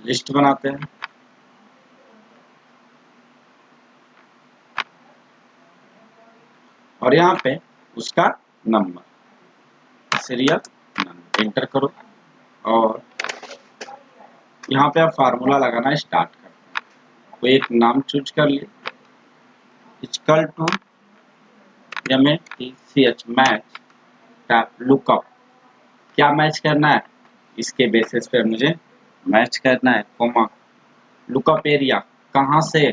List बनाते हैं। और यहाँ पे उसका नंबर, सीरियल नंबर एंटर करो और यहाँ पे आप फार्मूला लगाना स्टार्ट करते हैं। तो एक नाम चूज कर लिए, equal to MATCH match tab lookup. क्या मैच करना है, इसके बेसिस पे मुझे मैच करना है, कोमा लुकअप एरिया। कहाँ से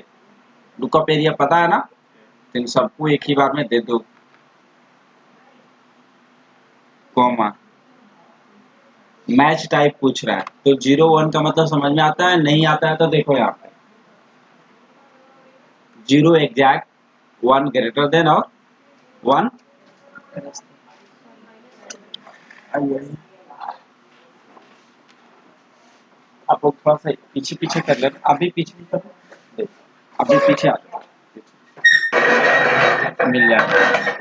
लुकअप एरिया पता है ना, तो इन सबको एक ही बार में दे दो, कोमा मैच टाइप पूछ रहा है। तो 0 1 का मतलब समझ में आता है, नहीं आता है तो देखो यहाँ पे 0 एग्जैक्ट, 1 ग्रेटर देन और 1 आप लोग थोड़ा सा पीछे पीछे कर लेना, अभी पीछे कर, अभी पीछे आ जाओ, मिल जाएगा।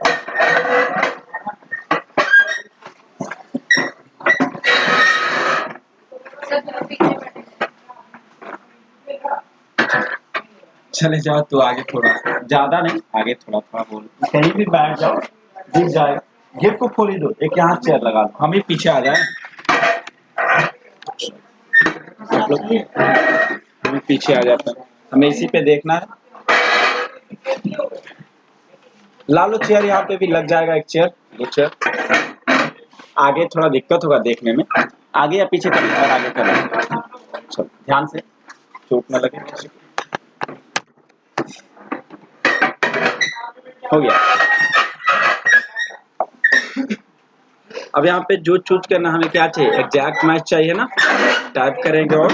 चले जाओ तो आगे थोड़ा, ज्यादा नहीं, आगे थोड़ा थोड़ा बोलो, कहीं भी बैठ जाओ, दिख जाएगा। गेट को खोल ही दो, एक यहाँ चेयर लगा लो, हम ही पीछे आ जाए, आप लोग हम पीछे आ जाते हैं, हमें इसी पे देखना है। ला लो चेयर, यहाँ पे भी लग जाएगा एक चेयर, दो चेयर। आगे थोड़ा दिक्कत होगा देखने में, आगे या पीछे करें और आगे करें, चलो ध्यान से, चोट न लगे। हो गया। अब यहाँ पे जो चूज करना, हमें क्या चाहिए, एग्जैक्ट मैच चाहिए ना, टाइप करेंगे और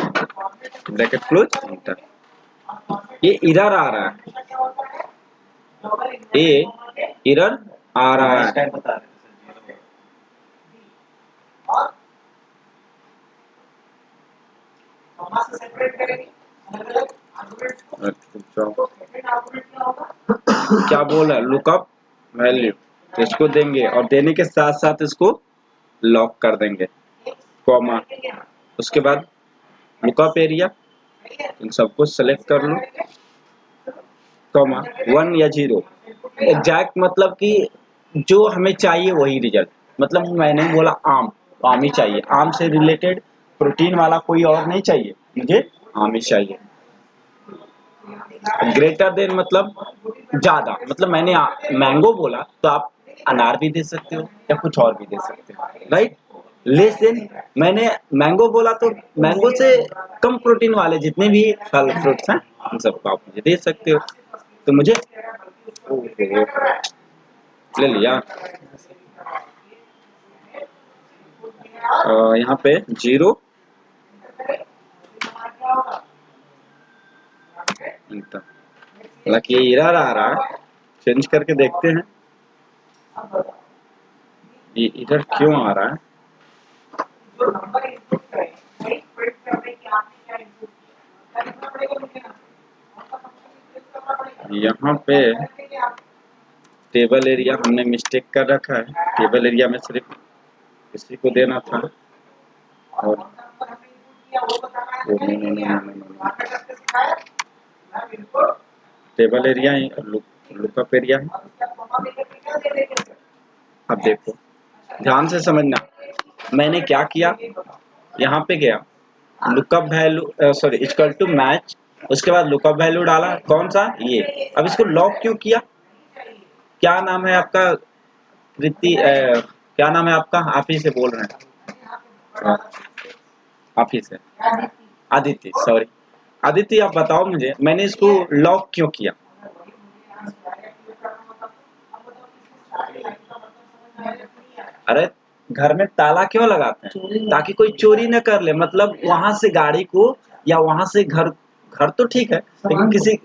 ब्रैकेट क्लोज एंटर। ये एरर आ रहा है, ये एरर आ रहा है, क्या बोल रहा है, लुकअप वैल्यू, तो इसको देंगे और देने के साथ साथ इसको लॉक कर देंगे, कॉमा, उसके बाद लुकअप एरिया, इन सबको सेलेक्ट कर लो, कॉमा 1 या 0 एग्जैक्ट, मतलब कि जो हमें चाहिए वही रिजल्ट, मतलब मैंने बोला आम, तो आम ही चाहिए, आम से रिलेटेड प्रोटीन वाला कोई और नहीं चाहिए, मुझे आम ही चाहिए। ग्रेटर देन मतलब ज्यादा, मतलब मैंने मैंगो बोला तो आप अनार भी दे सकते हो या कुछ और भी दे सकते हो, राइट। लेस देन मैंने मैंगो बोला तो मैंगो से कम प्रोटीन वाले जितने भी फल फ्रूट्स हैं उन सबको आप मुझे दे सकते हो। तो मुझे ले लिया, यहाँ पे 0 हालांकि ये एरर आ रहा है, चेंज करके देखते हैं ये एरर क्यों आ रहा है। यहाँ पे टेबल एरिया हमने मिस्टेक कर रखा है, टेबल एरिया में सिर्फ इसी को देना था, और टेबल एरिया ही लुकअप एरिया है। अब देखो ध्यान से समझना, मैंने क्या किया, यहाँ पे गया lookup value sorry equal to match, उसके बाद लुकअप वैल्यू डाला, कौन सा ये। अब इसको लॉक क्यों किया, क्या नाम है आपका, कृति क्या नाम है आपका, आप ही से बोल रहे हैं, आप ही से, आदित्य, सॉरी आदित्य, आप बताओ मुझे मैंने इसको लॉक क्यों किया। अरे घर में ताला क्यों लगाते हैं, ताकि कोई चोरी न कर ले, मतलब वहां से गाड़ी को या वहां से घर, घर तो ठीक है लेकिन किसी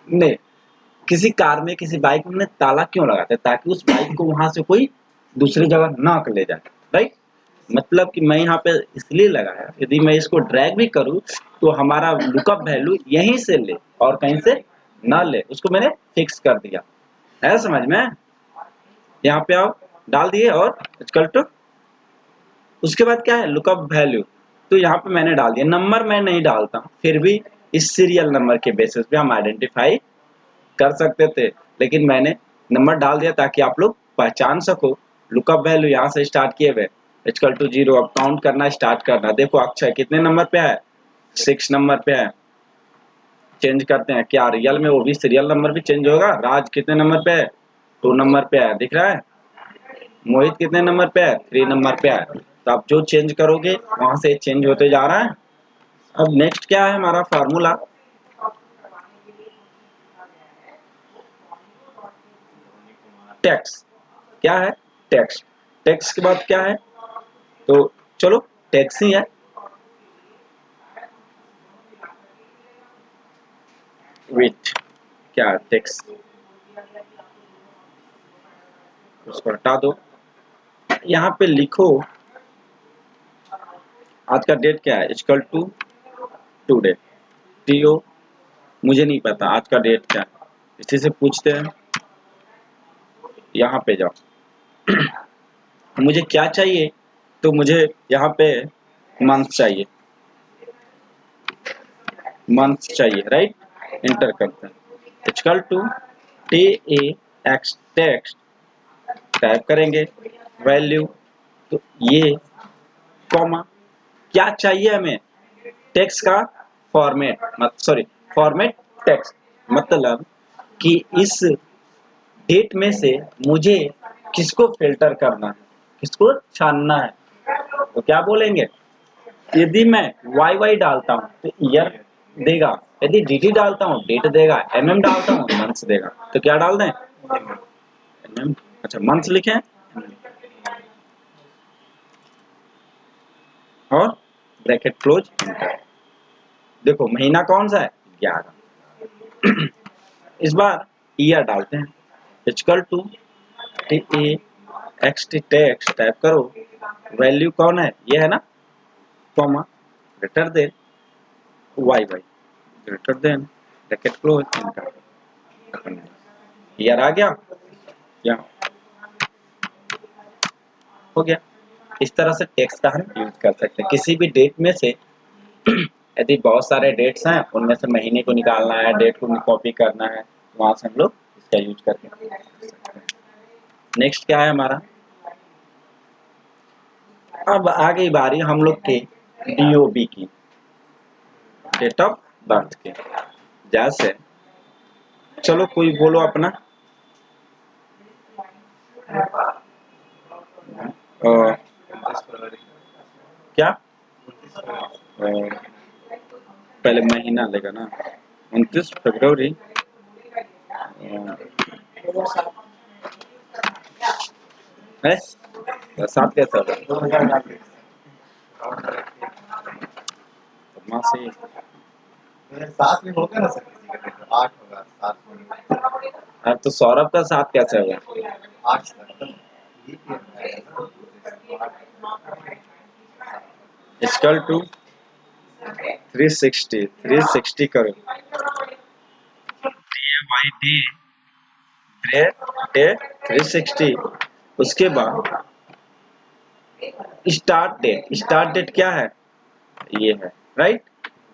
ने, किसी कार में किसी बाइक में ताला क्यों लगाते हैं, ताकि उस बाइक को वहां से कोई दूसरी जगह ना कर ले जाए, राइट। मतलब कि मैं यहाँ पे इसलिए लगाया, यदि मैं इसको ड्रैग भी करूँ तो हमारा लुकअप वैल्यू यहीं से ले और कहीं से ना ले, उसको मैंने फिक्स कर दिया है, समझ में। यहाँ पे आप डाल दिए और इक्वल टू, उसके बाद क्या है लुकअप वैल्यू, तो यहाँ पे मैंने डाल दिया। नंबर मैं नहीं डालता हूँ, फिर भी इस सीरियल नंबर के बेसिस पे हम आइडेंटिफाई कर सकते थे, लेकिन मैंने नंबर डाल दिया ताकि आप लोग पहचान सको। लुकअप वैल्यू यहाँ से स्टार्ट किए हुए इक्वल टू 0, अब काउंट करना स्टार्ट करना। देखो अक्षय कितने नंबर पे है, 6 नंबर पे है। चेंज करते हैं, क्या रियल में वो भी सीरियल नंबर भी चेंज होगा। राज कितने नंबर पे है, 2 नंबर पे है, दिख रहा है। मोहित कितने नंबर पे है, 3 नंबर पे है। तो आप जो चेंज करोगे वहां से चेंज होते जा रहा है। अब नेक्स्ट क्या है हमारा फार्मूला, टैक्स। क्या है, टैक्स। टैक्स के बाद क्या है, तो चलो टैक्स ही है। वेट, क्या टैक्स, उसको हटा दो। यहाँ पे लिखो आज का डेट क्या है, इक्वल टू टुडे। टीओ, मुझे नहीं पता आज का डेट क्या है, इसी से पूछते हैं। यहाँ पे जाओ, मुझे क्या चाहिए, तो मुझे यहाँ पे मंथ चाहिए, मंथ चाहिए, राइट। इंटर करते हैं, equal to T A X text type करेंगे, वैल्यू, तो ये कॉमा, क्या चाहिए हमें, टेक्स्ट का फॉर्मेट, मत सॉरी फॉर्मेट टेक्स्ट, मतलब कि इस डेट में से मुझे किसको फिल्टर करना है, किसको छानना है। तो क्या बोलेंगे, यदि मैं वाई वाई डालता हूँ तो ईयर देगा, यदि डी डालता हूँ डेट देगा, डालता हूँ मंथ्स देगा। तो क्या डाल दें, अच्छा मंथ्स लिखें और ब्रैकेट क्लोज। देखो महीना कौन सा है, 11। इस बार ईयर डालते हैं, equal to T A X T text type करो, वैल्यू कौन है, ये है ना, comma, greater than y y, greater than bracket close, year आ गया, यहाँ हो गया। इस तरह से टेक्स्ट का हम यूज कर सकते हैं किसी भी डेट में से। यदि बहुत सारे डेट्स हैं, उनमें से महीने को निकालना है, डेट को कॉपी करना है, वहां से हम लोग इसका यूज करके। नेक्स्ट क्या है हमारा, अब आ गई बारी हम लोग के डीओबी की, डेट ऑफ बर्थ के। जैसे चलो कोई बोलो अपना, क्या, पहले महीना लेगा ना, 29 फरवरी, है 7 कैसे होगा, मासी, 7 में होगा ना सर, किसी का पेपर 8 होगा, 7 में। तो सौरभ का 7 कैसे होगा, 8 सर, इक्वल टू 360, 360 करो, वाई डी डे डे 360। उसके बाद स्टार्ट डेट क्या है, ये है, राइट।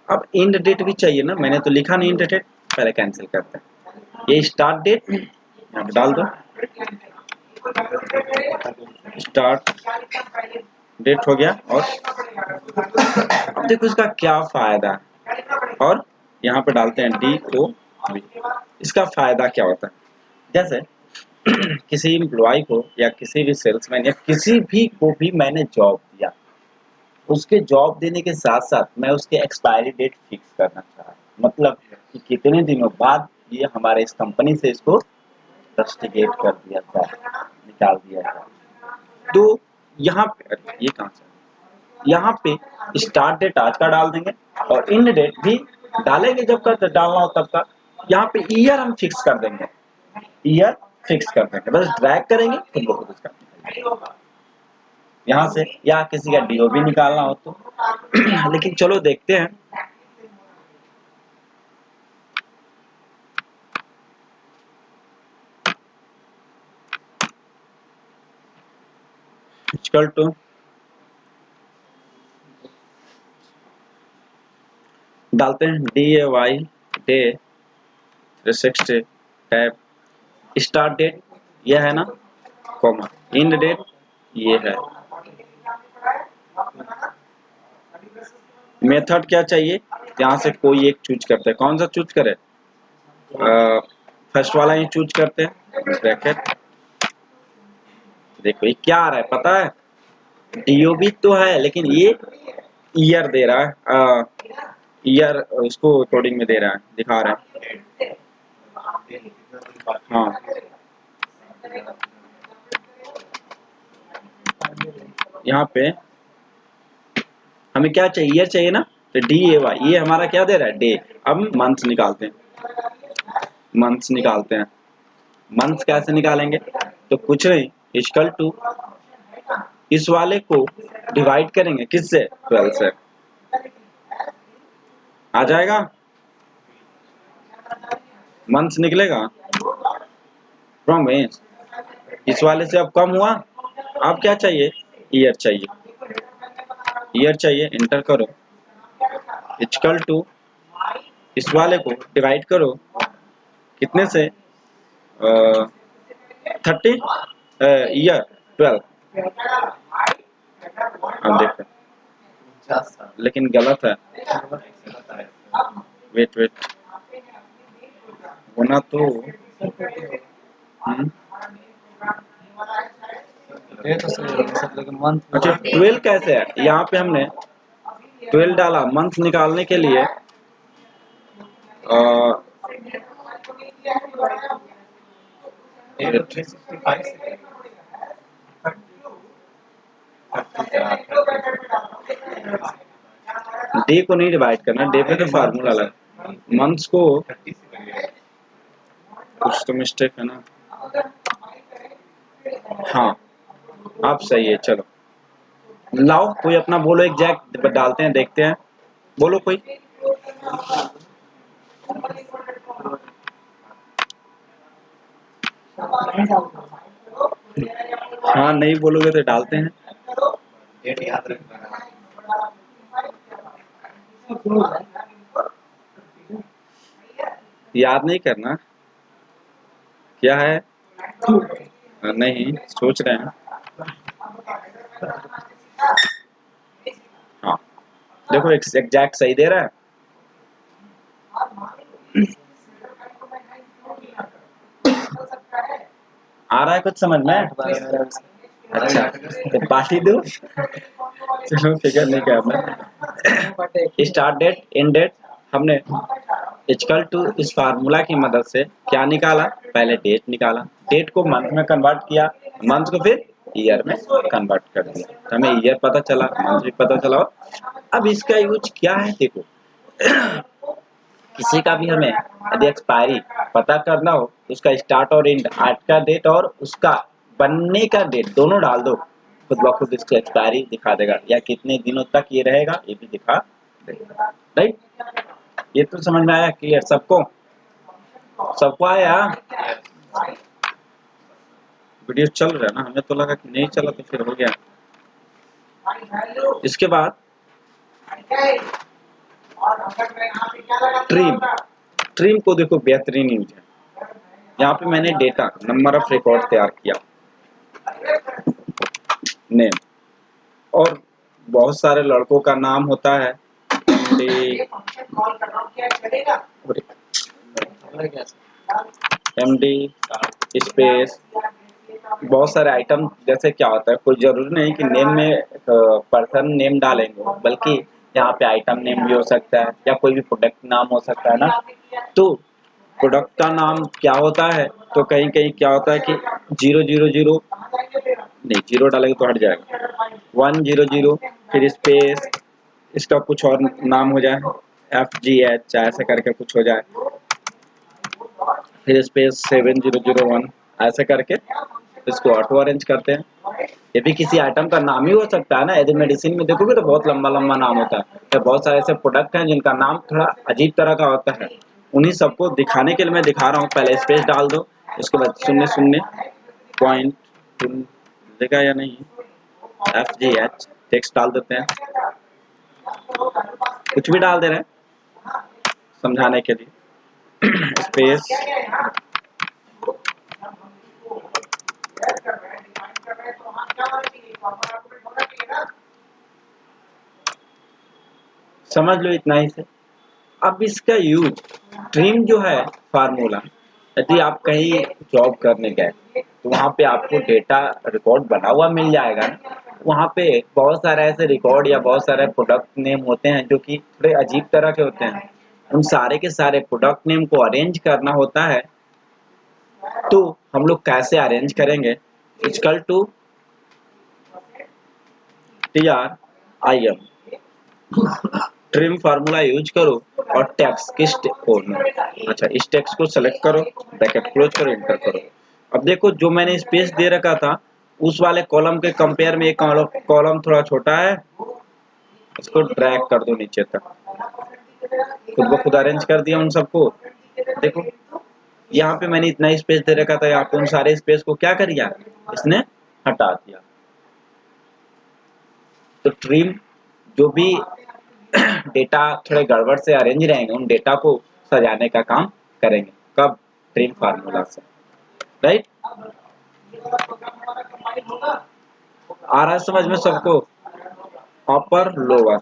अब एंड डेट भी चाहिए ना, मैंने तो लिखा नहीं एंड डेट, पहले कैंसिल करते हैं। ये स्टार्ट डेट यहाँ पे डाल दो, स्टार्ट डेट हो गया। और अब देखो इसका क्या फायदा है, और यहाँ पे डालते हैं डी ओ बी। इसका फायदा क्या होता है, जैसे किसी एम्प्लॉय को या किसी भी सेल्समैन या किसी भी को भी मैंने जॉब दिया, उसके जॉब देने के साथ साथ मैं उसके एक्सपायरी डेट फिक्स करना चाह रहा हूँ, मतलब कि कितने दिनों बाद ये हमारे इस कंपनी से इसको रस्टिकेट कर दिया जाए, निकाल दिया जाए। तो यहाँ पे ये कहाँ से, यहाँ पे स्टार्ट डेट आज का डाल देंगे और एंड डेट भी डालेंगे जब का डालना हो तब का। यहाँ पे ईयर हम फिक्स कर देंगे, ईयर फिक्स कर देंगे, बस ड्रैग करेंगे तो बहुत उसका यहाँ से, या किसी का डीओबी निकालना हो तो। लेकिन चलो देखते हैं, इक्वल टू डालते हैं DAY day 360 tab, start date यह है ना, कॉमा एंड डेट ये है। मेथड क्या चाहिए, यहाँ से कोई एक चूज करते हैं, कौन सा चूज करें, फर्स्ट वाला ही चूज करते हैं, ब्रैकेट। देखो ये क्या आ रहा है पता है, DOB तो है लेकिन ये ईयर दे रहा है, ईयर उसको कोडिंग में दे रहा है, दिखा रहा है। हाँ यहाँ पे हमें क्या चाहिए, ईयर चाहिए ना, तो DAY ये हमारा क्या दे रहा है, डे। अब मंथ्स निकालते हैं, मंथ्स निकालते हैं। मंथ्स कैसे निकालेंगे, तो कुछ नहीं, इक्वल टू इस वाले को डिवाइड करेंगे किससे, 12 से, आ जाएगा, मंथ्स निकलेगा फ्रॉम रेंज। इस वाले से अब कम हुआ, अब क्या चाहिए, ईयर चाहिए, ईयर चाहिए, इंटर करो, इक्वल टू इस वाले को डिवाइड करो कितने से, 30 ईयर 12। अब देखो 49 साल लेकिन गलत है, वेट वेट होना तो ये तो सही है सब, लेकिन मंथ अच्छा 12 कैसे है, यहाँ पे हमने 12 डाला मंथ निकालने के लिए, ये तो 365 से डे को नहीं डिवाइड करना, डे पे तो फार्मूला लगा, मंथ्स को 30 से करिए। कुछ तो मिस्टेक है ना, हाँ अब सही है, चलो लाओ कोई अपना बोलो, एग्जैक्ट डालते हैं, देखते हैं, बोलो कोई, हाँ नहीं बोलोगे तो डालते हैं, डेट याद रखना। याद नहीं करना क्या है, नहीं सोच रहे हैं, हाँ देखो एग्जैक्ट सही दे रहा है, आ रहा है कुछ समझ में, अच्छा तो पार्टी दो, चलो फिकर नहीं करना। स्टार्ट डेट एंड डेट हमने इक्वल टू इस फार्मूला की मदद से क्या निकाला, पहले डेट निकाला, डेट को मंथ में कन्वर्ट किया, मंथ को फिर ईयर में कन्वर्ट कर दिया, तो हमें ईयर पता चला, मंथ भी पता चला। अब इसका यूज क्या है, देखो किसी का भी हमें यदि एक्सपायरी पता करना हो, उसका स्टार्ट और एंड, आज का डेट और उसका बनने का डेट दोनों डाल दो, खुद ब खुद इसको एक्सपायरी दिखा देगा, या कितने दिनों तक ये रहेगा ये भी दिखा देगा, राइट। ये तो समझ में आया, क्लियर सबको, सबको आया, वीडियो चल रहा है ना, हमें तो लगा कि नहीं चला तो फिर हो गया। इसके बाद ट्रिम, ट्रिम को देखो बेहतरीन यूज है, यहाँ पे मैंने डेटा नंबर ऑफ रिकॉर्ड तैयार किया, नेम, और बहुत सारे लड़कों का नाम होता है, MD स्पेस, बहुत सारे आइटम, जैसे क्या होता है, कोई जरूरी नहीं कि नेम में पर्सन नेम डालेंगे, बल्कि यहाँ पे आइटम नेम भी हो सकता है, या कोई भी प्रोडक्ट नाम हो सकता है ना, तो प्रोडक्ट का नाम क्या होता है, तो कहीं कहीं क्या होता है कि 000 नहीं, जीरो डालेंगे तो हट जाएगा, 100 फिर स्पेस, इसका कुछ और नाम हो जाए, FGH ऐसा करके कुछ हो जाए, फिर स्पेस 7001 ऐसे करके इसको ऑटो अरेंज करते हैं। ये भी किसी आइटम का नाम ही हो सकता है ना, यदि मेडिसिन में देखोगे तो बहुत लंबा लंबा नाम होता है, तो बहुत सारे ऐसे प्रोडक्ट हैं जिनका नाम थोड़ा अजीब तरह का होता है, उन्हीं सबको दिखाने के लिए मैं दिखा रहा हूँ, पहले स्पेस डाल दो, उसके बाद 00.2 देगा या नहीं, FGH टेक्स्ट डाल देते हैं, कुछ भी डाल दे रहे हैं, समझाने के लिए। स्पेस समझ लो इतना ही से। अब इसका यूज ट्रिम जो है फार्मूला, यदि आप कहीं जॉब करने गए तो वहाँ पे आपको डेटा रिकॉर्ड बना हुआ मिल जाएगा ना। वहाँ पे बहुत सारे ऐसे रिकॉर्ड या बहुत सारे प्रोडक्ट नेम होते हैं जो कि थोड़े अजीब तरह के होते हैं। उन सारे के सारे प्रोडक्ट नेम को अरेंज करना होता है। तो हम लोग कैसे अरेंज करेंगे? Equal to TRIM trim formula use करो और टेक्स्ट किस अच्छा इस टेक्स्ट को सेलेक्ट करो, ब्रैकेट क्लोज करो, एंटर करो। अब देखो जो मैंने स्पेस दे रखा था उस वाले कॉलम के कंपेयर में एक कॉलम थोड़ा छोटा है, इसको ड्रैग कर दो नीचे तक, खुद ब खुद अरेंज कर दिया उन सबको। देखो यहाँ पे मैंने इतना स्पेस दे रखा था, यहाँ पे उन सारे स्पेस को क्या कर दिया इसने, हटा दिया। तो ट्रिम जो भी डेटा थोड़े गड़बड़ से अरेंज रहेंगे उन डेटा को सजाने का काम करेंगे। कब? ट्रिम फार्मूला से, राइट? आ रहा है समझ में सबको? Upper lower.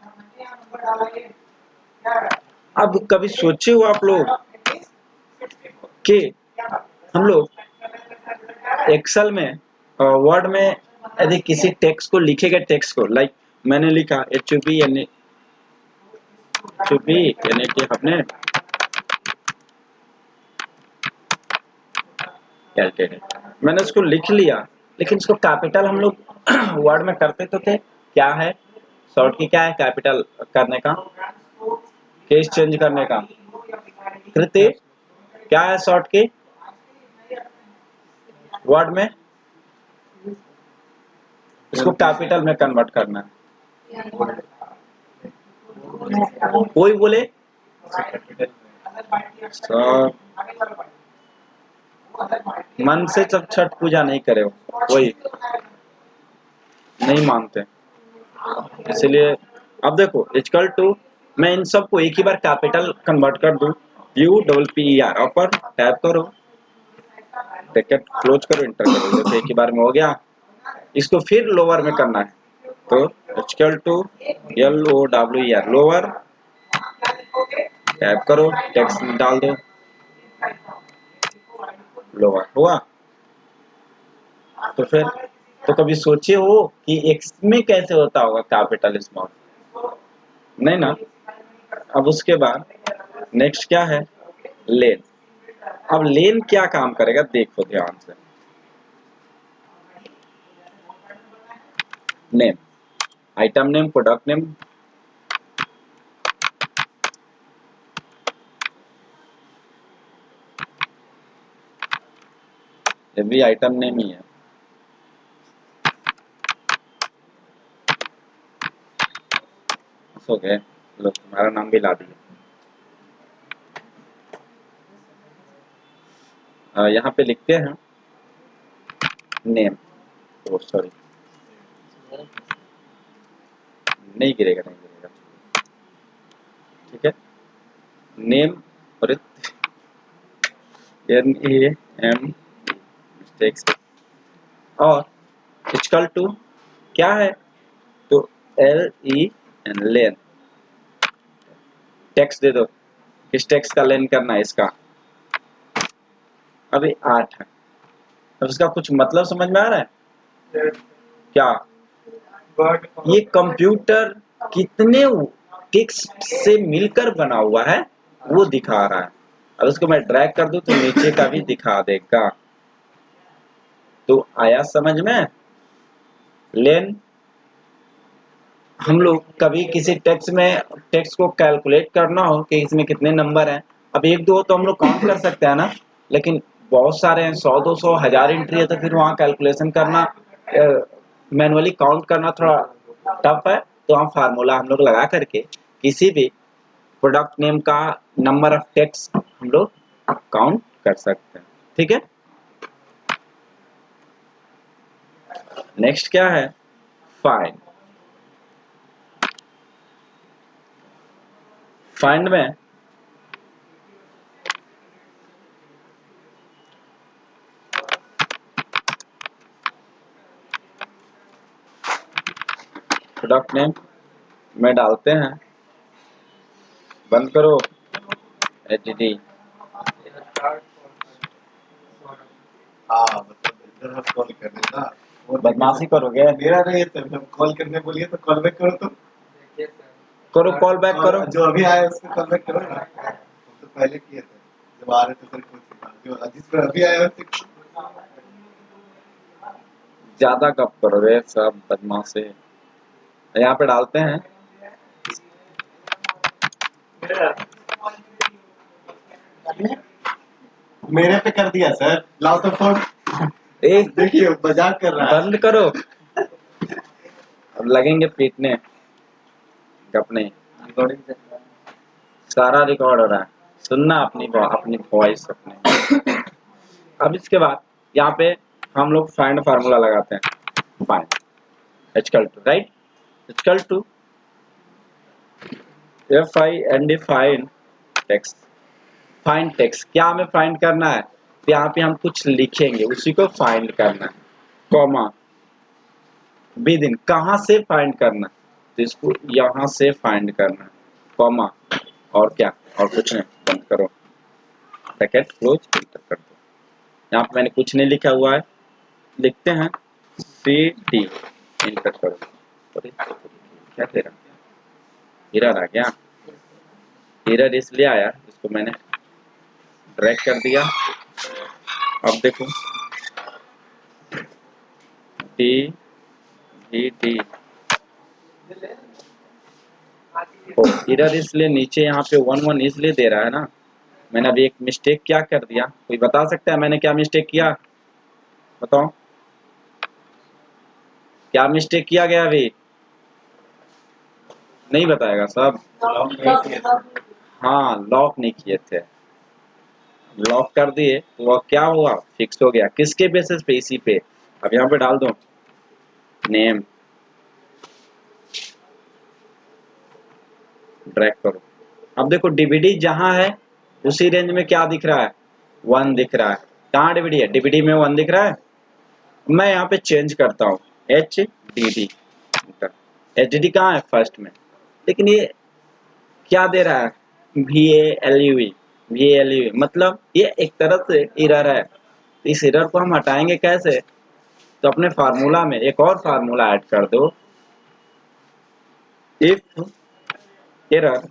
अब कभी सोचे हो आप लोग कि हम लोग एक्सेल में वर्ड में यदि किसी टेक्स्ट को लिखे गए टेक्स्ट को, लाइक मैंने लिखा HUB यानी कि हमने मैंने उसको लिख लिया, लेकिन इसको कैपिटल हम लोग वर्ड में करते तो थे। क्या है शॉर्ट की, क्या है कैपिटल करने का, केस चेंज करने का? कृति क्या है शॉर्ट की वर्ड में? इसको कैपिटल में कन्वर्ट करना है। कोई बोले सर मन से जब छठ पूजा नहीं करे हो कोई नहीं मानते, इसलिए अब देखो इक्वल टू मैं इन सबको एक ही बार कैपिटल कन्वर्ट कर दूं, UPPER ऊपर टैप करो, ब्रैकेट क्लोज करो, एंटर करो। देखो एक ही बार में हो गया। इसको फिर लोअर में करना है तो equal to LOWER lower, tab करो, टेक्स्ट डाल दो, लोअर हुआ। तो फिर तो कभी सोचे हो कि एक्स में कैसे होता होगा कैपिटल स्मॉल? नहीं ना। अब उसके बाद नेक्स्ट क्या है, लेन। अब लेन क्या काम करेगा देखो ध्यान से। Name, item name, product name, ये भी आइटम नेम ही है। हो गए, लो तुम्हारा नाम भी ला दिया। यहाँ पे लिखते हैं नेम, ओ सॉरी नहीं गिरेगा, नहीं गिरेगा, ठीक है। नेम और NAM मिस्टेक्स और इक्वल टू क्या है तो LEN लेन, टेक्स्ट दे दो, किस टेक्स्ट का लेन करना है इसका, अभी 8 है। अब इसका कुछ मतलब समझ में आ रहा है क्या? ये कंप्यूटर कितने टेक्स्ट से मिलकर बना हुआ है वो दिखा रहा है। अब इसको मैं ड्रैग कर दूं तो नीचे का भी दिखा देगा। तो आया समझ में? लेन हम लोग कभी किसी टेक्स्ट को कैलकुलेट करना हो कि इसमें कितने नंबर हैं, अब एक दो तो हम लोग काउंट कर सकते हैं ना, लेकिन बहुत सारे हैं, 100 200 1000 एंट्री है, तो फिर वहाँ कैलकुलेशन करना, मैनुअली काउंट करना थोड़ा टफ है। तो हम फार्मूला हम लोग लगा करके किसी भी प्रोडक्ट नेम का नंबर ऑफ टेक्स्ट हम लोग काउंट कर सकते हैं, ठीक है। नेक्स्ट क्या है, फाइंड। फाइंड में प्रोडक्ट नेम में डालते हैं, बंद करो एचडी। हाँ मतलब इधर कॉल कर देना, वो बदमाशी करोगे? मेरा नहीं है, तो कॉल करने बोलिए तो कॉल बैक करो, तो करो, कॉल बैक करो। जो अभी आया उसको कॉल बैक करो ना। हम तो पहले किए थे जब आ रहे थे फिर कुछ, जो जिस पर अभी आया उससे ज्यादा कब करोगे सब बदमाशी। यहाँ पे डालते हैं, मेरे पे कर दिया सर, लाओ तो फोन। एक देखिए मजाक कर रहा है। बंद करो, अब लगेंगे पीटने। अपने सारा रिकॉर्ड हो रहा है, सुनना अपनी वॉइस अपने। अब इसके बाद यहाँ पे हम लोग फाइंड फार्मूला लगाते हैं। Find h2, right, h2 find find text. Find text क्या हमें फाइंड करना है, तो यहाँ पे हम कुछ लिखेंगे, उसी को फाइंड करना है, कॉमा विद इन। कहाँ से फाइंड करना, तो इसको यहाँ से फाइंड करना है, कॉमा और क्या, और कुछ नहीं, बंद करो, ब्रैकेट क्लोज, एंटर कर दो। यहाँ पे मैंने कुछ नहीं लिखा हुआ है, लिखते हैं cd, एंटर करो। अरे, क्या तेरा एरर आ गया? एरर इसलिए आया, इसको मैंने ड्रैग कर दिया। अब देखो डी डी डी, एरर इसलिए नीचे यहाँ पे 1 1 इसलिए दे रहा है ना, मैंने अभी एक मिस्टेक क्या कर दिया, कोई बता सकता है मैंने क्या मिस्टेक किया? बताओ क्या मिस्टेक किया गया? अभी नहीं बताएगा सब। हाँ, लॉक नहीं किए थे, लॉक कर दिए तो वह क्या हुआ, फिक्स हो गया। किसके बेसिस पे? इसी पे। अब यहाँ पे डाल दो नेम, ड्रैग करो। अब देखो डीवीडी जहां है उसी रेंज में क्या दिख रहा है, 1 दिख रहा है। कहाँ डीवीडी है? डीवीडी में 1 दिख रहा है। मैं यहाँ पे चेंज करता हूँ H D D, H D D कहाँ है? फर्स्ट में। लेकिन ये क्या दे रहा है? VALUE, VALUE मतलब ये एक तरह से एरर है। इस एरर को हम हटाएंगे कैसे? तो अपने फार्मूला में एक और फार्मूला ऐड कर दो, इफ एरर,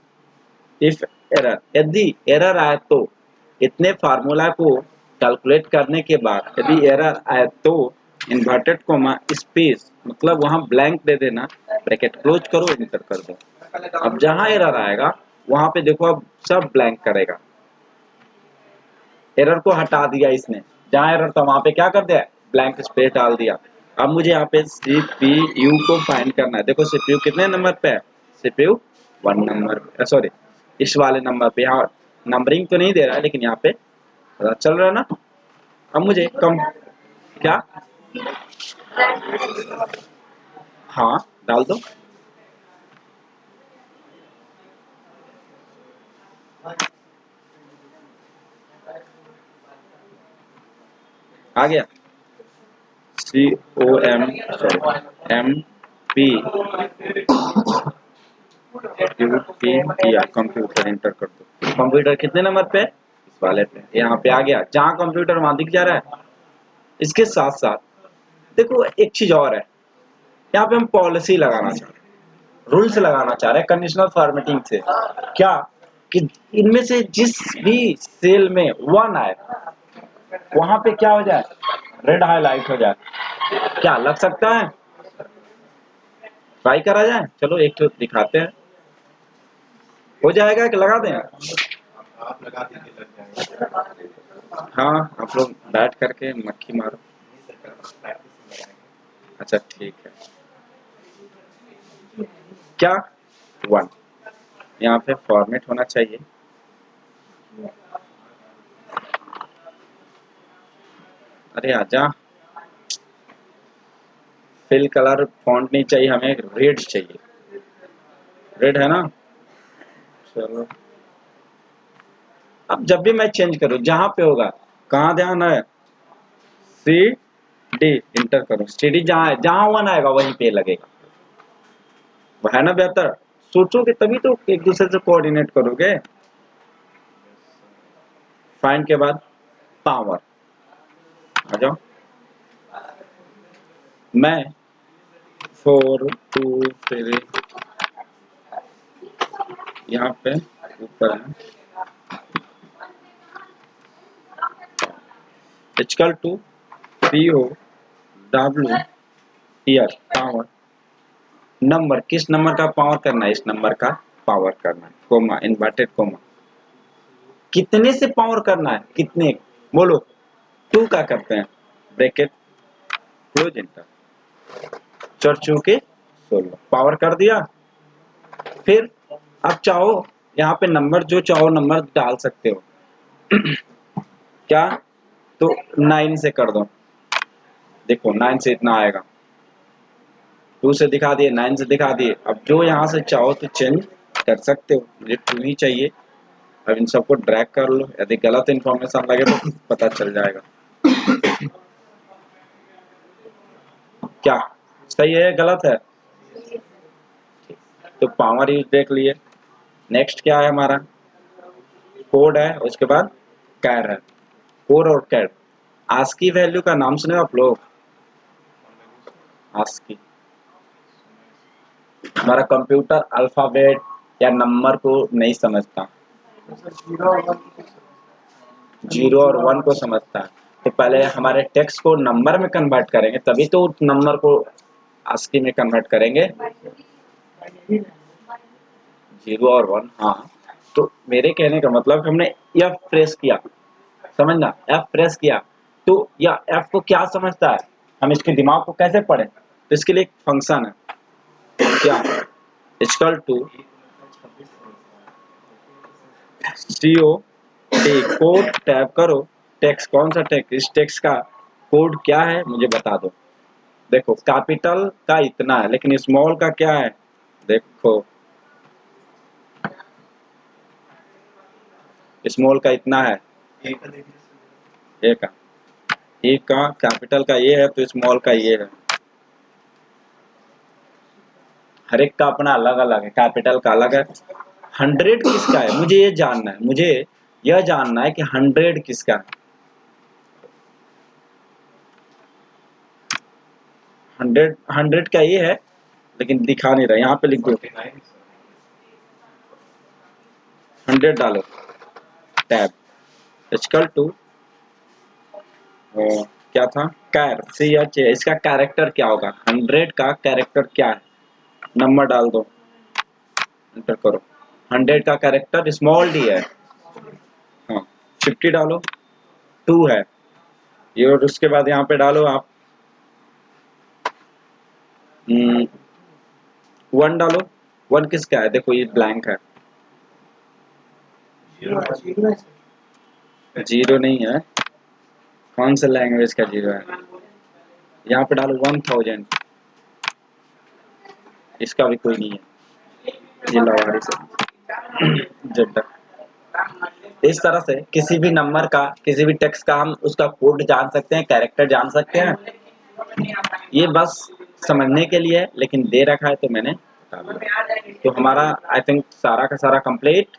इफ एरर, यदि एरर आए तो। इतने फार्मूला को कैलकुलेट करने के बाद यदि एरर आए तो इन्वर्टेड कोमा स्पेस, मतलब वहां ब्लैंक दे देना, ब्रैकेट क्लोज करो, एंटर कर दो। अब जहां एरर आएगा वहां पे देखो अब सब ब्लैंक करेगा। एरर को हटा दिया इसने, जहां एरर था वहां पे क्या कर दिया, ब्लैंक स्पेस डाल दिया। अब मुझे यहाँ पे CPU को फाइंड करना है। देखो CPU कितने नंबर पे है? CPU 1 नंबर पे, सॉरी इस वाले नंबर पे। यहाँ नंबरिंग तो नहीं दे रहा है लेकिन यहाँ पे पता चल रहा है ना। अब मुझे कम क्या, हाँ डाल दो, आ गया COM, सॉरी MP किया, कंप्यूटर एंटर कर दो। कंप्यूटर कितने नंबर पे? इस वाले पे, यहाँ पे आ गया। जहाँ कंप्यूटर वहां दिख जा रहा है। इसके साथ साथ देखो एक चीज और है, यहाँ पे हम पॉलिसी लगाना चाह रहे हैं, रूल्स लगाना चाह रहे हैं कंडीशनल फॉर्मेटिंग से। क्या कि इनमें से जिस भी सेल में 1 आए वहां पे क्या हो जाए, रेड हाईलाइट हो जाए। क्या लग सकता है? ट्राई करा जाए, चलो एक तो दिखाते हैं, हो जाएगा कि लगा दें? आप लगा दीजिए, लग जाएगा। हाँ, आप लोग बैठ करके मक्खी मारो। अच्छा ठीक है। क्या 1 यहाँ पे फॉर्मेट होना चाहिए। अरे आजा, फिल कलर फॉन्ट नहीं चाहिए हमें, रेड चाहिए। रेड है ना? चलो अब जब भी मैं चेंज करूं जहां पे होगा, कहाँ ध्यान है, CD, इंटर करो, CD जहां है, जहां 1 आएगा वहीं पे लगेगा। है ना बेहतर? सोचोगे तभी तो एक दूसरे से कोऑर्डिनेट करोगे। फाइंड के बाद पावर, आ जाओ। मैं 4 2 3 यहाँ पे ऊपर है इक्वल टू PO W ईयर पावर। नंबर, किस नंबर का पावर करना है? इस नंबर का पावर करना है, कोमा इन्वर्टेड कोमा। कितने से पावर करना है? कितने बोलो? 2 का करते हैं, ब्रैकेट क्लोज इंटर, 4 चौके 16 पावर कर दिया। फिर अब चाहो यहाँ पे नंबर जो चाहो नंबर डाल सकते हो। क्या? तो 9 से कर दो, देखो 9 से इतना आएगा, 2 से दिखा दिए, 9 से दिखा दिए। अब जो यहाँ से चाहो तो चेंज कर सकते हो, मुझे 2 ही चाहिए। अब इन सबको ड्रैग कर लो, यदि गलत इन्फॉर्मेशन लगे तो पता चल जाएगा। क्या सही है गलत है? तो पावर यूज देख लिए। नेक्स्ट क्या है हमारा? कोड है, उसके बाद कैर है। कोड और कैर, आस्की वैल्यू का नाम सुने आप लोग? आस्की, हमारा कंप्यूटर अल्फाबेट या नंबर को नहीं समझता, 0 और 1 को समझता है। तो पहले हमारे टेक्स्ट को नंबर में कन्वर्ट करेंगे, तभी तो नंबर को आस्की में कन्वर्ट करेंगे। 0 और 1, हाँ। तो मेरे कहने का मतलब हमने F प्रेस किया, समझना, F प्रेस किया तो या F को क्या समझता है, हम इसके दिमाग को कैसे पढ़ें? तो इसके लिए एक फंक्शन है, क्या? Equal to COD, code tab करो, टेक्स्ट कौन सा टेक्स्ट, इस टेक्स्ट का कोड क्या है मुझे बता दो। देखो कैपिटल का इतना है, लेकिन स्मॉल का क्या है? देखो स्मॉल का इतना है, ए का, ए का कैपिटल का ये है, तो स्मॉल का ये है। हर एक का अपना अलग अलग है, कैपिटल का अलग है। 100 किसका है मुझे ये जानना है, मुझे यह जानना है कि 100 किसका है। 100 का ये है, लेकिन दिखा नहीं रहा, यहाँ पे लिख दो 100 डालो, टैब इक्वल टू क्या था, कैर CH, इसका कैरेक्टर क्या होगा? 100 का कैरेक्टर क्या है? नंबर डाल दो, एंटर करो। 100 का कैरेक्टर स्मॉल डी है, हाँ। 50 डालो, 2 है ये, और उसके बाद यहाँ पे डालो आप 1 डालो। 1 किसका है? देखो ये ब्लैंक है, 0 नहीं है। कौन सा लैंग्वेज का 0 है? यहाँ पे डालो 1000, इसका भी कोई नहीं है, ये लवारी से जड्डा। इस तरह से किसी भी नंबर का, किसी भी टेक्स्ट का हम उसका कोड जान सकते हैं, कैरेक्टर जान सकते हैं। ये बस समझने के लिए है, लेकिन दे रखा है तो मैंने बता दिया। तो हमारा आई थिंक सारा का सारा कंप्लीट।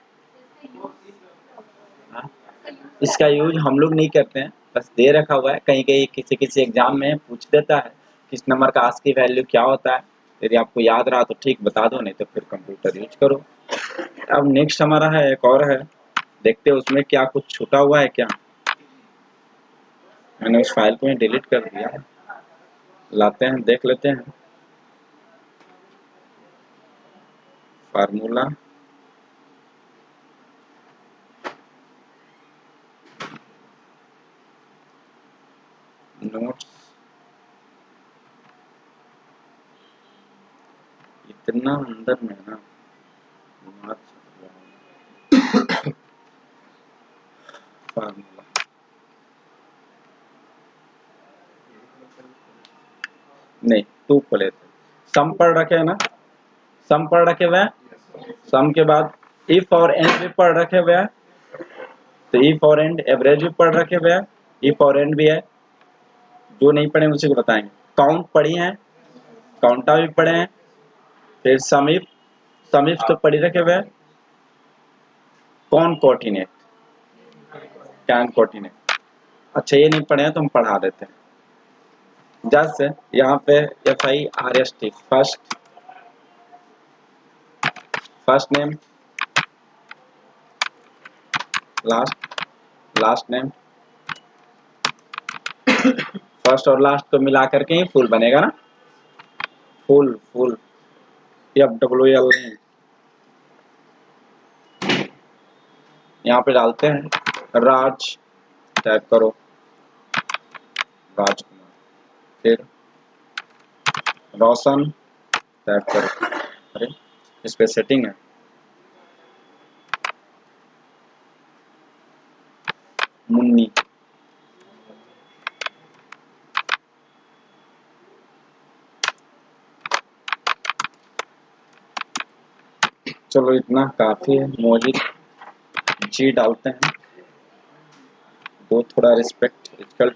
इसका यूज हम लोग नहीं करते हैं, बस दे रखा हुआ है, कहीं कहीं किसी किसी एग्जाम में पूछ देता है किस नंबर का आस्की वैल्यू क्या होता है। यदि आपको याद रहा तो ठीक बता दो, नहीं तो फिर कंप्यूटर यूज करो। अब नेक्स्ट हमारा है, एक और है, देखते हैं उसमें क्या कुछ छूटा हुआ है क्या। मैंने उस फाइल को डिलीट कर दिया, लाते हैं देख लेते हैं। फार्मूला, नोट्स, इतना अंदर में ना फार्मूला, नहीं 2 को लेते, सम पढ़ रखे है ना, सम पढ़ रखे हुए हैं। सम के बाद इफ और एंड भी पढ़ रखे हुए हैं, तो इफ और एंड एवरेज भी पढ़ रखे हुए हैं, इफ और एंड भी है। जो नहीं पढ़े उसी को बताएंगे। काउंट पढ़ी है, काउंटा भी पढ़े हैं, फिर समीप, समीप तो पढ़ी रखे हुए हैं। कौन कोऑर्डिनेट, कैन कोऑर्डिनेट। अच्छा ये नहीं पढ़े हैं तो हम पढ़ा देते हैं। जैसे यहाँ पे FIRST, first, first name, last, last name, first और लास्ट तो मिला करके ही फुल बनेगा ना, फुल फुल, FWL नहीं। यहाँ पे डालते हैं राज, टाइप करो राजकुमार, फिर रोशन टाइप करो, अरे इस पे सेटिंग है, मुन्नी, चलो इतना काफी है। मोहित जी डालते हैं, दो थोड़ा रिस्पेक्ट, इक्वल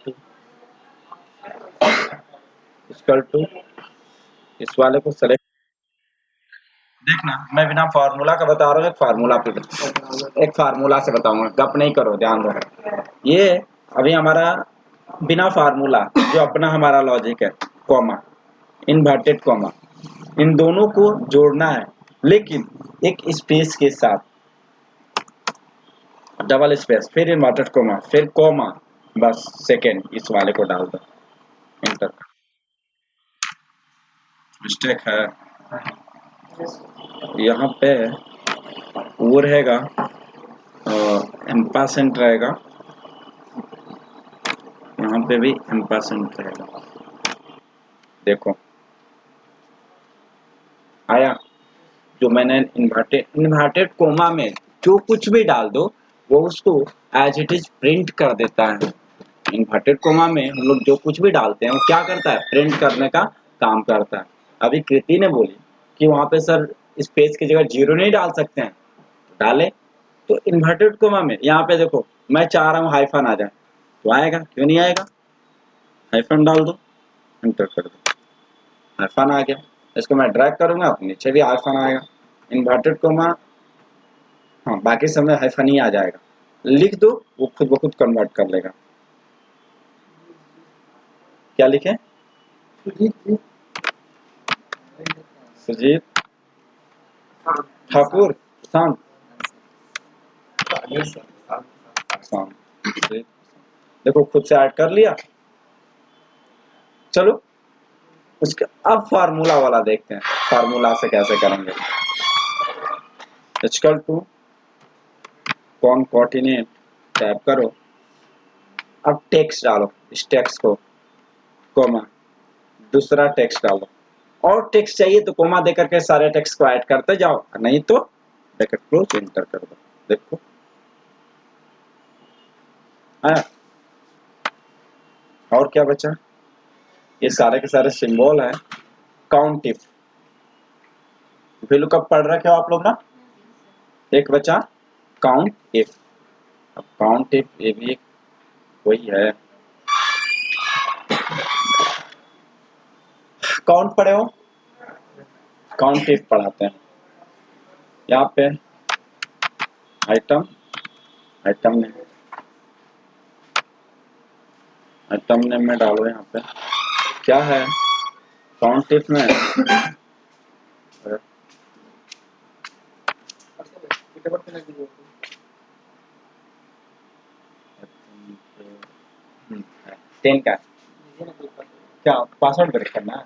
टू इस वाले को सेलेक्ट। देखना मैं बिना फार्मूला का बता रहा हूँ, एक फार्मूला पे एक फार्मूला से बताऊंगा, गप नहीं करो, ध्यान दो। ये अभी हमारा बिना फार्मूला जो अपना हमारा लॉजिक है, कॉमा, इन्वर्टेड कॉमा, इन दोनों को जोड़ना है, लेकिन एक स्पेस के साथ, डबल स्पेस, फिर इन्वर्टेड कॉमा, फिर कॉमा, बस सेकेंड इस वाले को डाल दो, इंटर। मिस्टेक है यहाँ पे, वो रहेगा एम्परसेंट रहेगा, यहाँ पे भी एम्परसेंट रहेगा। देखो आया, जो मैंने इन्वर्टेड कोमा में जो कुछ भी डाल दो वो उसको एज इट इज प्रिंट कर देता है। इन्वर्टेड कोमा में हम लोग जो कुछ भी डालते हैं वो क्या करता है, प्रिंट करने का काम करता है। अभी कृति ने बोली कि वहां पे सर स्पेस की जगह जीरो नहीं डाल सकते हैं, डाले तो इन्वर्टेड कोमा में यहाँ पे देखो मैं चाह रहा हूँ हाइफन आ जाए, तो आएगा, क्यों नहीं आएगा, हाइफन डाल दो, एंटर कर दो, हाइफन आ गया। इसको मैं ड्रैग करूंगा तो नीचे भी हाइफन आएगा, इन्वर्टेड कोमा, हाँ बाकी समय हाइफन ही आ जाएगा, लिख दो वो खुद ब खुद कन्वर्ट कर लेगा। क्या लिखे, सुजीत ठाकुर, शाम शाम, देखो खुद से ऐड कर लिया। चलो उसके अब फार्मूला वाला देखते हैं, फार्मूला से कैसे करेंगे। इक्वल टू कॉन्केटिनेट, टैप करो, अब टेक्स्ट डालो, इस टेक्स्ट को कोमा, दूसरा टेक्स्ट डालो, और टेक्स्ट चाहिए तो कोमा देकर के सारे टेक्स्ट को ऐड करते जाओ, नहीं तो ब्रैकेट क्लोज, एंटर कर दो। देखो आया, और क्या बचा, ये सारे के सारे सिंबल है। काउंट इफ, वैल्यू कब पढ़ रखे हो आप लोग ना, एक बचा काउंट इफ। अब काउंट इफ ये भी वही है, काउंट पढ़े हो, काउंट इफ पढ़ाते हैं। यहाँ पे item, item name, item name में डालो, यहाँ पे क्या है, काउंट इफ में टेन का क्या पासवर्ड ब्रेक करना है,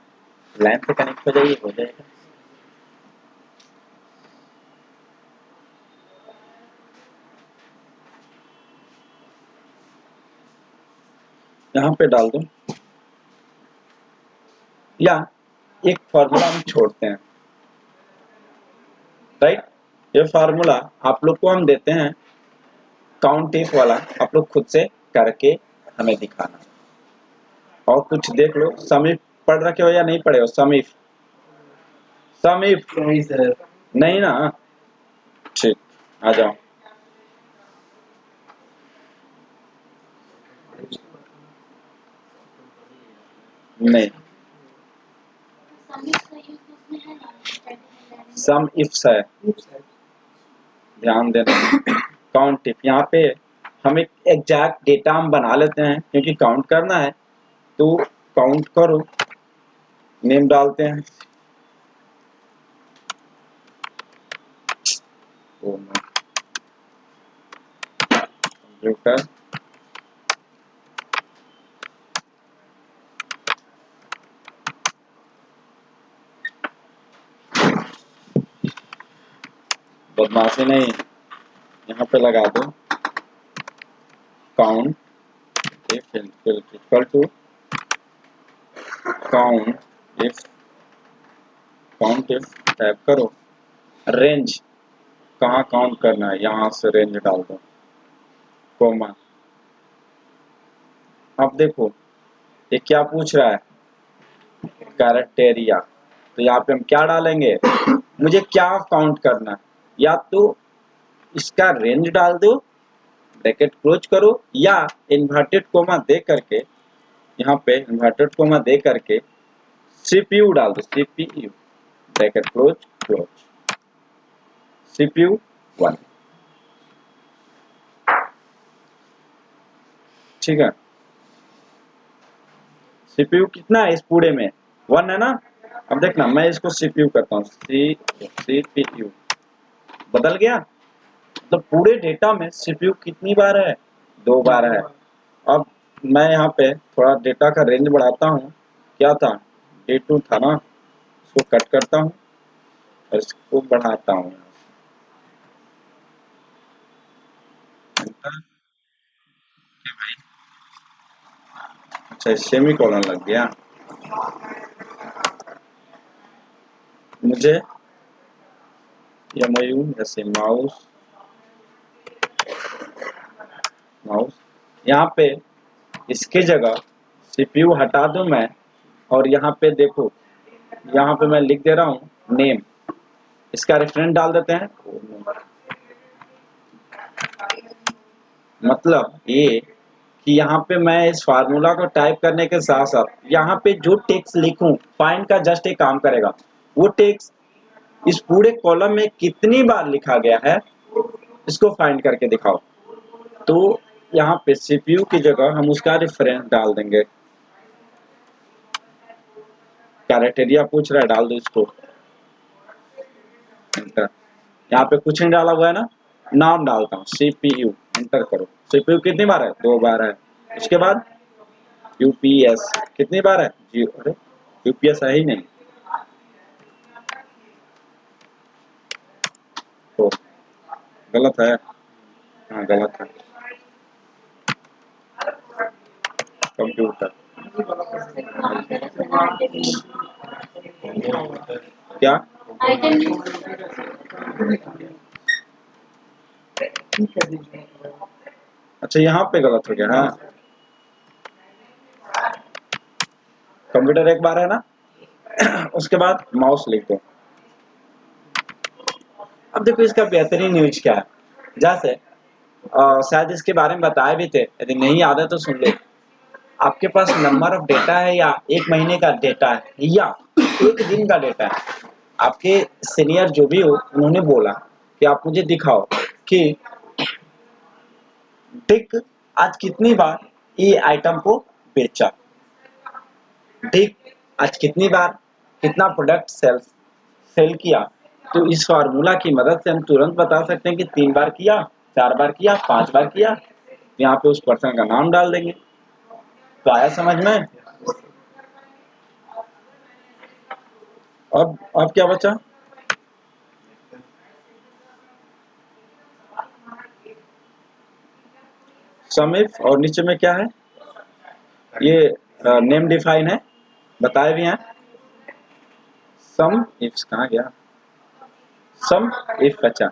लाइन से कनेक्ट हो जाइए, हो जाएगा। यहाँ पे डाल दो, या एक फॉर्मूला हम छोड़ते हैं, राइट, ये फार्मूला आप लोग को हम देते हैं, काउंट इफ वाला आप लोग खुद से करके हमें दिखाना। और कुछ देख लो, समीप पढ़ रखे हो या नहीं पढ़े हो, समीप, समीप नहीं सर, नहीं ना, ठीक, आ जाओ। नहीं सम इफ्स है, ध्यान देना। काउंट इफ, यहाँ पे हम एक एग्जैक्ट डेटा हम बना लेते हैं क्योंकि काउंट करना है, तो काउंट करो, नेम डालते हैं। कंप्यूटर बदमाशी नहीं, यहाँ पे लगा दो count if equal to count if type करो, रेंज कहाँ काउंट करना है, यहाँ से रेंज डाल दो, कोमा। अब देखो ये क्या पूछ रहा है, कैरेक्टेरिया, तो यहाँ पे हम क्या डालेंगे, मुझे क्या काउंट करना है, या तो इसका रेंज डाल दो, ब्रैकेट क्लोज करो, या इन्वर्टेड कोमा दे करके, यहाँ पे इन्वर्टेड कोमा दे करके सीपीयू डाल दो, सीपीयू ब्रैकेट क्लोज सीपीयू 1, ठीक है। सीपीयू कितना है इस पूरे में, 1 है ना। अब देखना मैं इसको सीपीयू करता हूँ, सीपीयू बदल गया, तो पूरे डेटा में सीपीयू कितनी बार है, 2 बार है। अब मैं यहाँ पे थोड़ा डेटा का रेंज बढ़ाता हूँ, क्या था D2 था ना, इसको कट करता हूँ और इसको बढ़ाता हूँ, अच्छा सेमी कॉलन लग गया मुझे, MU जैसे माउस यहाँ पे इसके जगह सीपीयू हटा दूं मैं, और यहाँ पे देखो, यहाँ पे मैं लिख दे रहा हूँ नेम, इसका रेफरेंस डाल देते हैं, मतलब ये कि यहाँ पे मैं इस फार्मूला को टाइप करने के साथ साथ यहाँ पे जो टेक्स्ट लिखूं, फाइंड का जस्ट एक काम करेगा, वो टेक्स्ट इस पूरे कॉलम में कितनी बार लिखा गया है इसको फाइंड करके दिखाओ। तो यहाँ पे सीपीयू की जगह हम उसका रेफरेंस डाल देंगे, कैरेक्टेरिया पूछ रहा है डाल दो इसको, एंटर। यहाँ पे कुछ नहीं डाला हुआ है ना, नाम डालता हूँ सीपीयू, एंटर करो। सीपीयू कितनी बार है, 2 बार है। इसके बाद यूपीएस कितनी बार है, 0, अरे यूपीएस है ही नहीं, तो गलत है, हाँ गलत है, कंप्यूटर क्या, अच्छा यहाँ पे गलत हो गया, हाँ कंप्यूटर 1 बार है ना। उसके बाद माउस लिख दो। अब देखो इसका बेहतरीन न्यूज क्या है, जैसे शायद इसके बारे में बताए भी थे, यदि नहीं याद है तो सुन लो। आपके पास नंबर ऑफ डेटा है, या 1 महीने का डेटा है, या 1 दिन का डेटा है, आपके सीनियर जो भी हो उन्होंने बोला कि आप मुझे दिखाओ कि डिक आज कितनी बार ये आइटम को बेचा, डिक आज कितनी बार कितना प्रोडक्ट सेल किया। तो इस फार्मूला की मदद से हम तुरंत बता सकते हैं कि 3 बार किया, 4 बार किया, 5 बार किया, यहाँ पे उस पर्सन का नाम डाल देंगे। तो आया समझ में। अब क्या बचा, सम इफ, और नीचे में क्या है, ये नेम डिफाइन है, बताए भी हैं। सम इफ कहाँ गया, सम इफ बचा,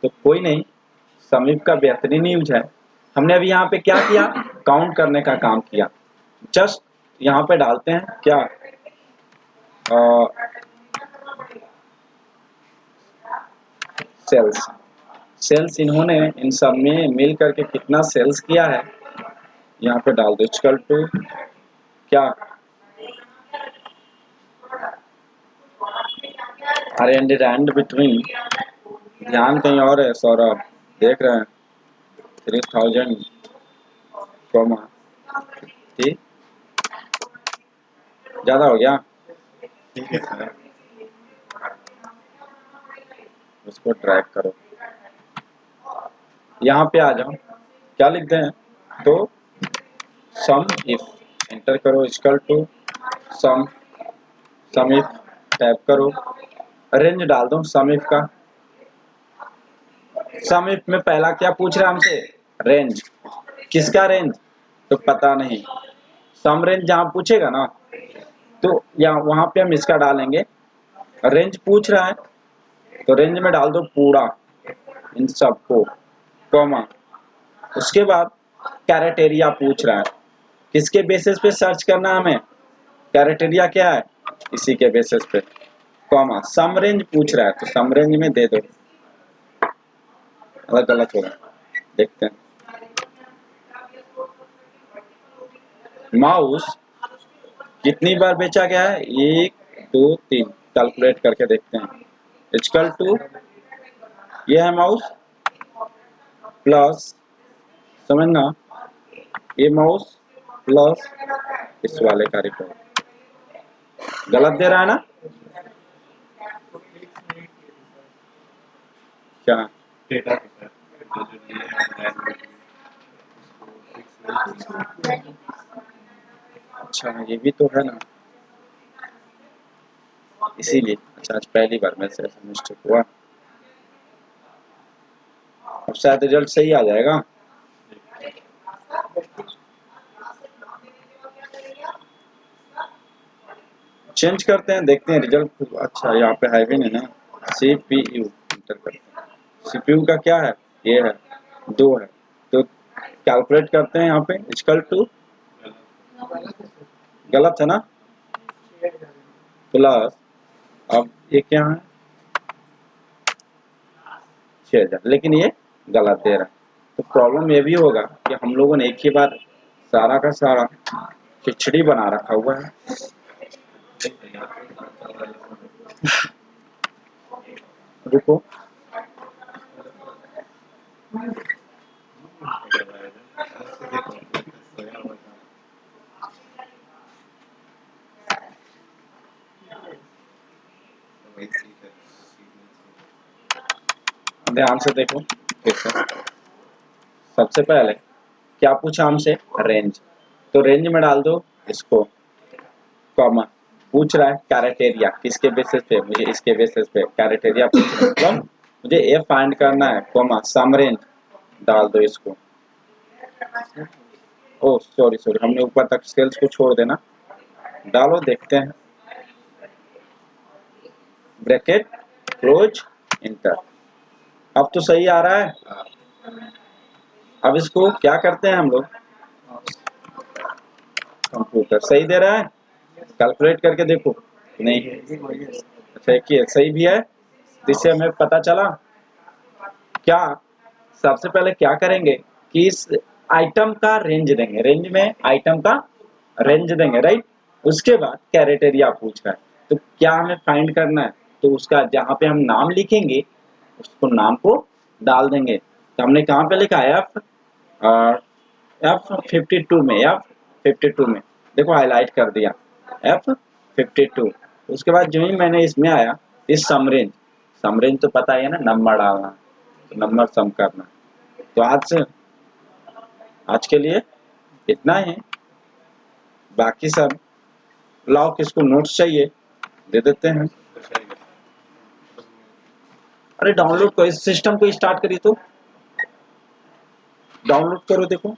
तो कोई नहीं, सम इफ का बेहतरीन यूज है। हमने अभी यहाँ पे क्या किया, काउंट करने का काम किया। जस्ट यहाँ पे डालते हैं क्या, सेल्स इन्होंने इन सब में मिल करके कितना सेल्स किया है, यहाँ पे डाल दो इक्वल टू क्या, अरे एंड बिटवीन, ध्यान कहीं और है सौरभ, देख रहे हैं 3000 कॉमा, ठीक ज्यादा हो गया, ठीक है सर। उसको ड्रैग करो, यहाँ पे आ जाओ, क्या लिखते हैं तो सम इफ एंटर करो equal to sum, sum if tab करो, रेंज डाल दो सम इफ का। सम इफ में पहला क्या पूछ रहा है हमसे, रेंज, किसका रेंज तो पता नहीं, सम रेंज जहाँ पूछेगा ना तो यहाँ वहां पे हम इसका डालेंगे, रेंज पूछ रहा है तो रेंज में डाल दो पूरा इन सबको, कॉमा, उसके बाद कैरेटेरिया पूछ रहा है, किसके बेसिस पे सर्च करना है हमें, कैरेटेरिया क्या है इसी के बेसिस पे, कॉमा, सम रेंज पूछ रहा है तो सम रेंज में दे दो, अलग गलत होगा, देखते हैं। माउस कितनी बार बेचा गया है, 1 2 3, कैलकुलेट करके देखते हैं, इक्वल टू ये है माउस प्लस, समझना, ये माउस प्लस इस वाले का रिकॉर्ड, गलत दे रहा है ना क्या, डेटा को सर, जो जो दिए हैं ऑनलाइन में, अच्छा ये भी तो है ना, इसीलिए, अच्छा आज पहली बार मेरे से ऐसा मिस्टेक हुआ, अब शायद रिजल्ट सही आ जाएगा, चेंज करते हैं, देखते हैं रिजल्ट, अच्छा यहाँ पे है भी नहीं ना, CPU इंटर करते हैं, CPU का क्या है, ये है 2 है, तो कैलकुलेट करते हैं यहाँ पे इक्वल टू, गलत है ना, प्लस, अब ये क्या है 6000, लेकिन ये गलत दे रहा है, तो प्रॉब्लम ये भी होगा कि हम लोगों ने एक ही बार सारा का सारा खिचड़ी बना रखा हुआ है, रुको ध्यान से देखो फिर से, सबसे पहले क्या पूछा हमसे, रेंज, तो रेंज में डाल दो इसको, कॉमा, पूछ रहा है कैरेटेरिया, किसके बेसिस पे, मुझे इसके बेसिस पे कैरेटेरिया पूछ रहा है, मतलब मुझे ए फाइंड करना है, कॉमा, सम रेंज डाल दो इसको, ओ सॉरी सॉरी हमने ऊपर तक सेल्स को छोड़ देना, डालो देखते हैं, ब्रैकेट क्लोज इंटर, अब तो सही आ रहा है, अब इसको क्या करते हैं हम लोग, कंप्यूटर सही दे रहा है, कैलकुलेट करके देखो, नहीं, अच्छा एक सही भी है, जिससे हमें पता चला, क्या सबसे पहले क्या करेंगे कि इस आइटम का रेंज देंगे, रेंज में आइटम का रेंज देंगे, राइट, उसके बाद कैरेटेरिया पूछ रहा है, तो क्या हमें फाइंड करना है, तो उसका जहाँ पे हम नाम लिखेंगे उसको नाम को डाल देंगे, तो हमने कहाँ पे लिखा है F52 में, F52 में देखो हाईलाइट कर दिया F52, उसके बाद जो ही मैंने इसमें आया इस सम रेंज तो पता ही है ना, नंबर डालना, तो नंबर सम करना, तो आज के लिए इतना ही, बाकी सब लाओ, किसको नोट्स चाहिए दे देते हैं, अरे डाउनलोड करो, इस सिस्टम को स्टार्ट करिए, तो डाउनलोड करो, देखो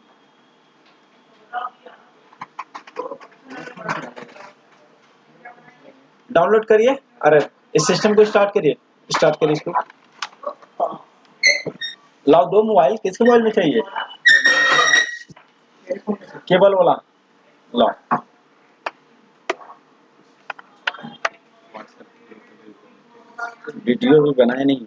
डाउनलोड करिए, अरे इस सिस्टम को स्टार्ट करिए, इसको, लाओ, 2 मोबाइल, किसके मोबाइल में चाहिए, केबल वाला, लाओ, वीडियो भी बनाए नहीं।